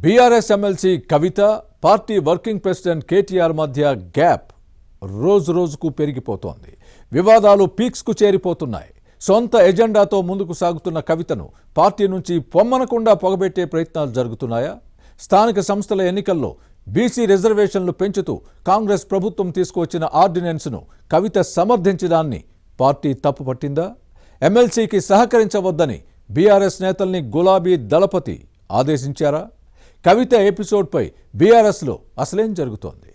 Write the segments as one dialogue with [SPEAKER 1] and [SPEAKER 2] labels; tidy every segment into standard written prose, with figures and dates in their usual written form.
[SPEAKER 1] BRS MLC కవిత party working president KTR మధ్య gap రోజుకు పెరిగిపోతోంది. వివాదాలు పీక్స్కు చేరిపోతున్నాయి. సొంత ఎజెండాతో ముందుకు సాగుతున్న కవితను పార్టీ నుంచి పొమ్మనకుండా పొగబెట్టే ప్రయత్నాలు జరుగుతున్నాయా? స్థానిక సంస్థల ఎన్నికల్లో బీసీ రిజర్వేషన్లు పెంచుతూ కాంగ్రెస్ ప్రభుత్వం తీసుకువచ్చిన ఆర్డినెన్స్ను కవిత సమర్థించడాన్ని పార్టీ తప్పుపట్టిందా? ఎమ్మెల్సీకి సహకరించవద్దని బీఆర్ఎస్ నేతల్ని గులాబీ దళపతి ఆదేశించారా? కవిత ఎపిసోడ్పై బీఆర్ఎస్లో అసలేం జరుగుతోంది?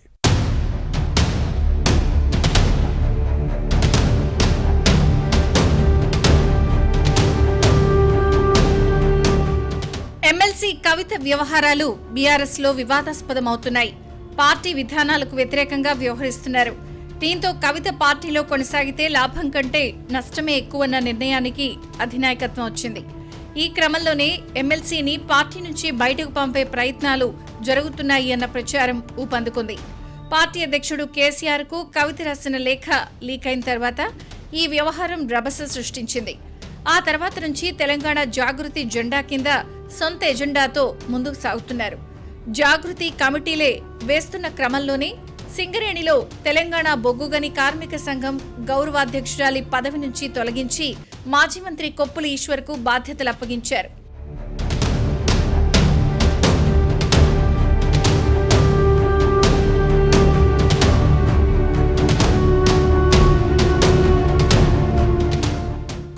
[SPEAKER 2] ఎమ్మెల్సీ కవిత వ్యవహారాలు బీఆర్ఎస్లో వివాదాస్పదమవుతున్నాయి. పార్టీ విధానాలకు వ్యతిరేకంగా వ్యవహరిస్తున్నారు. దీంతో కవిత పార్టీలో కొనసాగితే లాభం కంటే నష్టమే ఎక్కువన్న నిర్ణయానికి అధినాయకత్వం వచ్చింది. ఈ క్రమంలోనే ఎమ్మెల్సీని పార్టీ నుంచి బయటకు పంపే ప్రయత్నాలు జరుగుతున్నాయి అన్న ప్రచారం ఊపందుకుంది. పార్టీ అధ్యక్షుడు కేసీఆర్ కు కవిత రాసిన లేఖ లీక్ అయిన తర్వాత ఈ వ్యవహారం రభస సృష్టించింది. ఆ తర్వాత నుంచి తెలంగాణ జాగృతి జెండా కింద సొంత ఎజెండాతో ముందుకు సాగుతున్నారు. జాగృతి కమిటీలే వేస్తున్న క్రమంలోనే సింగరేణిలో తెలంగాణ బొగ్గుగని కార్మిక సంఘం గౌరవాధ్యక్షురాలి పదవి నుంచి తొలగించి మాజీ మంత్రి కొప్పుల ఈశ్వర్కు బాధ్యతలు అప్పగించారు.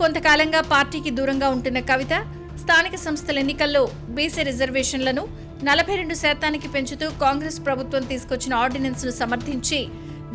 [SPEAKER 2] కొంతకాలంగా పార్టీకి దూరంగా ఉంటున్న కవిత స్థానిక సంస్థల ఎన్నికల్లో బీసీ రిజర్వేషన్లను 42% పెంచుతూ కాంగ్రెస్ ప్రభుత్వం తీసుకొచ్చిన ఆర్డినెన్స్ ను సమర్థించి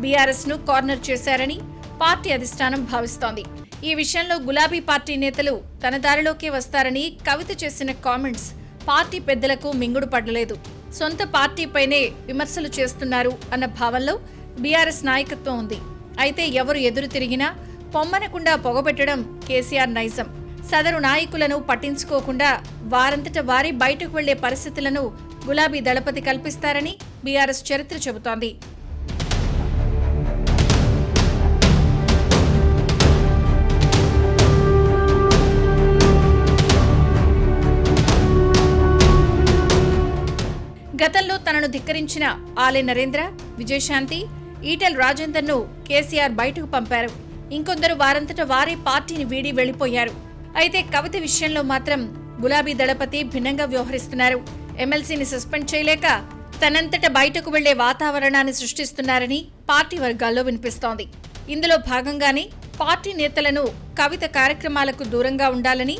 [SPEAKER 2] బీఆర్ఎస్ ను కార్నర్ చేశారని పార్టీ అధిష్టానం భావిస్తోంది. ఈ విషయంలో గులాబీ పార్టీ నేతలు తన దారిలోకే వస్తారని కవిత చేసిన కామెంట్స్ పార్టీ పెద్దలకు మింగుడు పడలేదు. సొంత పార్టీపైనే విమర్శలు చేస్తున్నారు అన్న భావంలో బీఆర్ఎస్ నాయకత్వం ఉంది. అయితే ఎవరు ఎదురు తిరిగినా పొమ్మనకుండా పొగబెట్టడం కేసీఆర్ నైజం. సదరు నాయకులను పట్టించుకోకుండా వారంతట వారి బయటకు వెళ్లే పరిస్థితులను గులాబీ దళపతి కల్పిస్తారని బీఆర్ఎస్ చరిత్ర చెబుతోంది. గతంలో తనను ధిక్కరించిన ఆలే నరేంద్ర, విజయశాంతి, ఈటెల రాజేందర్ ను కేసీఆర్ బయటకు పంపారు. ఇంకొందరు వారంతట వారే పార్టీని వీడి వెళ్లిపోయారు. అయితే కవిత విషయంలో మాత్రం గులాబీ దళపతి భిన్నంగా వ్యవహరిస్తున్నారు. ఎమ్మెల్సీని సస్పెండ్ చేయలేక తనంతట బయటకు వెళ్లే వాతావరణాన్ని సృష్టిస్తున్నారని పార్టీ వర్గాల్లో వినిపిస్తోంది. ఇందులో భాగంగానే పార్టీ నేతలను కవిత కార్యక్రమాలకు దూరంగా ఉండాలని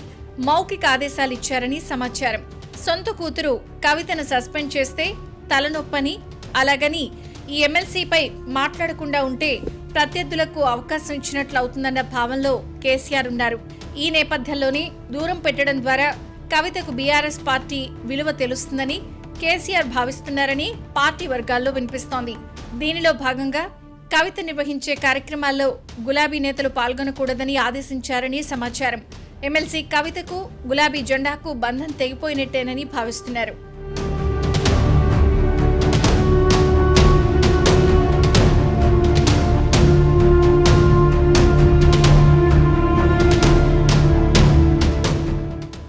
[SPEAKER 2] మౌఖిక ఆదేశాలు ఇచ్చారని సమాచారం. సొంత కూతురు కవితను సస్పెండ్ చేస్తే తలనొప్పని, అలాగని ఈ ఎమ్మెల్సీపై మాట్లాడకుండా ఉంటే ప్రత్యర్థులకు అవకాశం ఇచ్చినట్లు అవుతుందన్న భావంలో కేసీఆర్ ఉన్నారు. ఈ నేపథ్యంలోనే దూరం పెట్టడం ద్వారా కవితకు బీఆర్ఎస్ పార్టీ విలువ తెలుస్తుందని కేసీఆర్ భావిస్తున్నారని పార్టీ వర్గాల్లో వినిపిస్తోంది. దీనిలో భాగంగా కవిత నిర్వహించే కార్యక్రమాల్లో గులాబీ నేతలు పాల్గొనకూడదని ఆదేశించారని సమాచారం. ఎమ్మెల్సీ కవితకు గులాబీ జెండాకు బంధం తెగిపోయినట్టేనని భావిస్తున్నారు.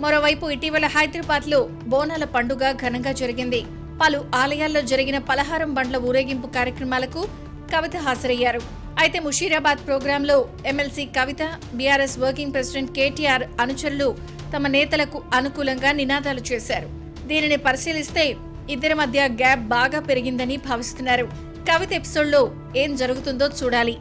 [SPEAKER 2] మరోవైపు ఇటీవల హైదరాబాద్లో బోనాల పండుగ ఘనంగా జరిగింది. పలు ఆలయాల్లో జరిగిన పలహారం బండ్ల ఊరేగింపు కార్యక్రమాలకు కవిత హాజరయ్యారు. అయితే ముషీరాబాద్ ప్రోగ్రాంలో ఎమ్మెల్సీ కవిత, బీఆర్ఎస్ వర్కింగ్ ప్రెసిడెంట్ కేటీఆర్ అనుచరులు తమ నేతలకు అనుకూలంగా నినాదాలు చేశారు. దీనిని పరిశీలిస్తే ఇద్దరి మధ్య గ్యాప్ బాగా పెరిగిందని భావిస్తున్నారు. కవిత ఎపిసోడ్లో ఏం జరుగుతుందో చూడాలి.